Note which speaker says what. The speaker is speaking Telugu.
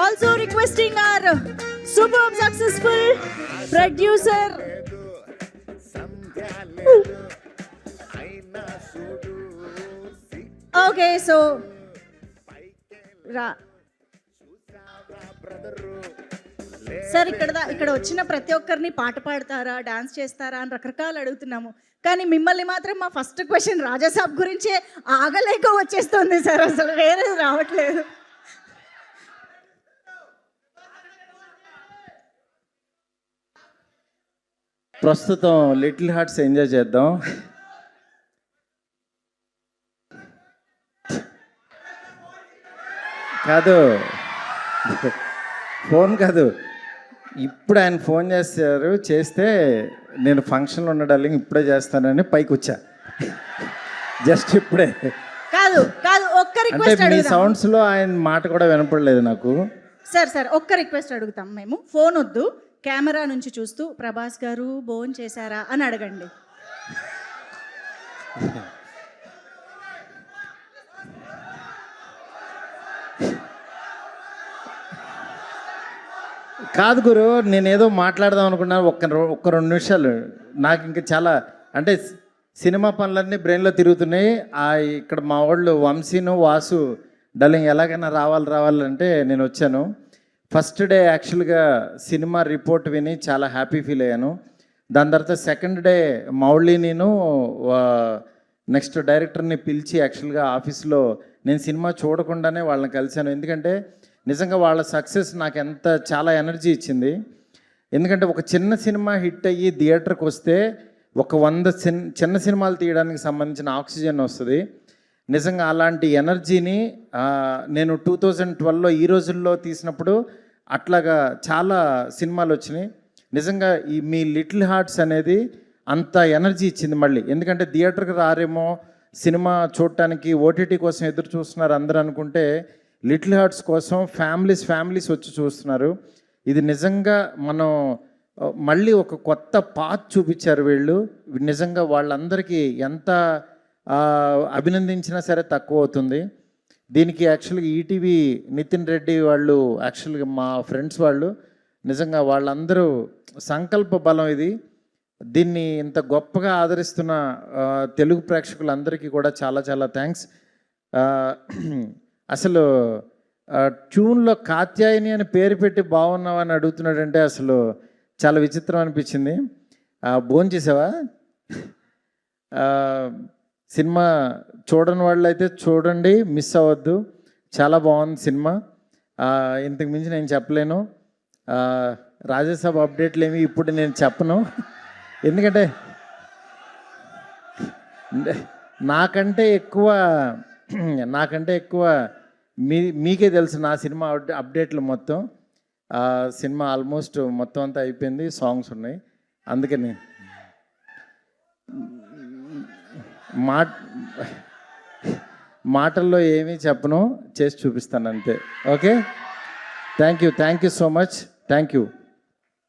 Speaker 1: Also requesting our superb successful producer. Okay, so sir ఇక్కడ వచ్చిన ప్రతి ఒక్కరిని పాట పాడతారా, డాన్స్ చేస్తారా అని రకరకాలు అడుగుతున్నాము. కానీ మిమ్మల్ని మాత్రం మా ఫస్ట్ క్వశ్చన్ రాజాసాబ్ గురించే ఆగలేక వచ్చేస్తుంది సార్, అసలు వేరేది రావట్లేదు.
Speaker 2: ప్రస్తుతం లిటిల్ హార్ట్స్ ఎంజాయ్ చేద్దాం. కాదు, ఫోన్ కాదు, ఇప్పుడు ఆయన ఫోన్ చేస్తే నేను ఫంక్షన్లో ఉన్న డార్లింగ్ ఇప్పుడే చేస్తానని పైకి వచ్చా. జస్ట్ ఇప్పుడే.
Speaker 1: కాదు కాదు, ఒక్క రిక్వెస్ట్
Speaker 2: అంటే మీ సౌండ్స్లో ఆయన మాట కూడా వినపడలేదు నాకు.
Speaker 1: సార్ ఒక్క రిక్వెస్ట్ అడుగుతాం మేము. ఫోన్ వద్దు, కెమెరా నుంచి చూస్తూ ప్రభాస్ గారు భోజనం చేశారా అని అడగండి.
Speaker 2: కాదు గురు, నేనేదో మాట్లాడదాం అనుకున్నాను. ఒక్క 2 నిమిషాలు. నాకు ఇంకా చాలా అంటే సినిమా పనులన్నీ బ్రెయిన్లో తిరుగుతున్నాయి. ఇక్కడ మా వాళ్ళు వంశీను వాసు డార్లింగ్ ఎలాగైనా రావాలంటే నేను వచ్చాను. ఫస్ట్ డే యాక్చువల్గా సినిమా రిపోర్ట్ విని చాలా హ్యాపీ ఫీల్ అయ్యాను. దాని తర్వాత సెకండ్ డే మౌళినిను నెక్స్ట్ డైరెక్టర్ని పిలిచి యాక్చువల్గా ఆఫీస్లో నేను సినిమా చూడకుండానే వాళ్ళని కలిశాను. ఎందుకంటే నిజంగా వాళ్ళ సక్సెస్ నాకు చాలా ఎనర్జీ ఇచ్చింది. ఎందుకంటే ఒక చిన్న సినిమా హిట్ అయ్యి థియేటర్కి వస్తే ఒక 100 చిన్న సినిమాలు తీయడానికి సంబంధించిన ఆక్సిజన్ వస్తుంది. నిజంగా అలాంటి ఎనర్జీని నేను 2012లో ఈ రోజుల్లో తీసినప్పుడు అట్లాగా చాలా సినిమాలు వచ్చినాయి. నిజంగా మీ లిటిల్ హార్ట్స్ అనేది అంత ఎనర్జీ ఇచ్చింది మళ్ళీ. ఎందుకంటే థియేటర్కి రారేమో, సినిమా చూడటానికి ఓటీటీ కోసం ఎదురు చూస్తున్నారు అందరూ అనుకుంటే లిటిల్ హార్ట్స్ కోసం ఫ్యామిలీస్ వచ్చి చూస్తున్నారు. ఇది నిజంగా మనం మళ్ళీ ఒక కొత్త పాత్ చూపించారు వీళ్ళు. నిజంగా వాళ్ళందరికీ ఎంత అభినందించినా సరే తక్కువ అవుతుంది. దీనికి యాక్చువల్గా ఈటీవీ నితిన్ రెడ్డి వాళ్ళు, యాక్చువల్గా మా ఫ్రెండ్స్ వాళ్ళు, నిజంగా వాళ్ళందరూ సంకల్ప బలం ఇది. దీన్ని ఇంత గొప్పగా ఆదరిస్తున్న తెలుగు ప్రేక్షకులందరికీ కూడా చాలా చాలా థ్యాంక్స్. అసలు ట్యూన్లో కాత్యాయని అని పేరు పెట్టి బాగున్నావని అడుగుతున్నాడంటే అసలు చాలా విచిత్రం అనిపించింది. భోజనం చేసావా? సినిమా చూడని వాళ్ళు అయితే చూడండి, మిస్ అవ్వద్దు. చాలా బాగుంది సినిమా. ఇంతకు మించి నేను చెప్పలేను. రాజ్యసభ అప్డేట్లు ఏమి ఇప్పుడు నేను చెప్పను. ఎందుకంటే నాకంటే ఎక్కువ మీకే తెలుసు నా సినిమా అప్డేట్లు మొత్తం. సినిమా ఆల్మోస్ట్ మొత్తం అంతా అయిపోయింది, సాంగ్స్ ఉన్నాయి. అందుకని మాటల్లో ఏమీ చెప్పను, చేసి చూపిస్తాను అంతే. Okay, thank you so much. Thank you.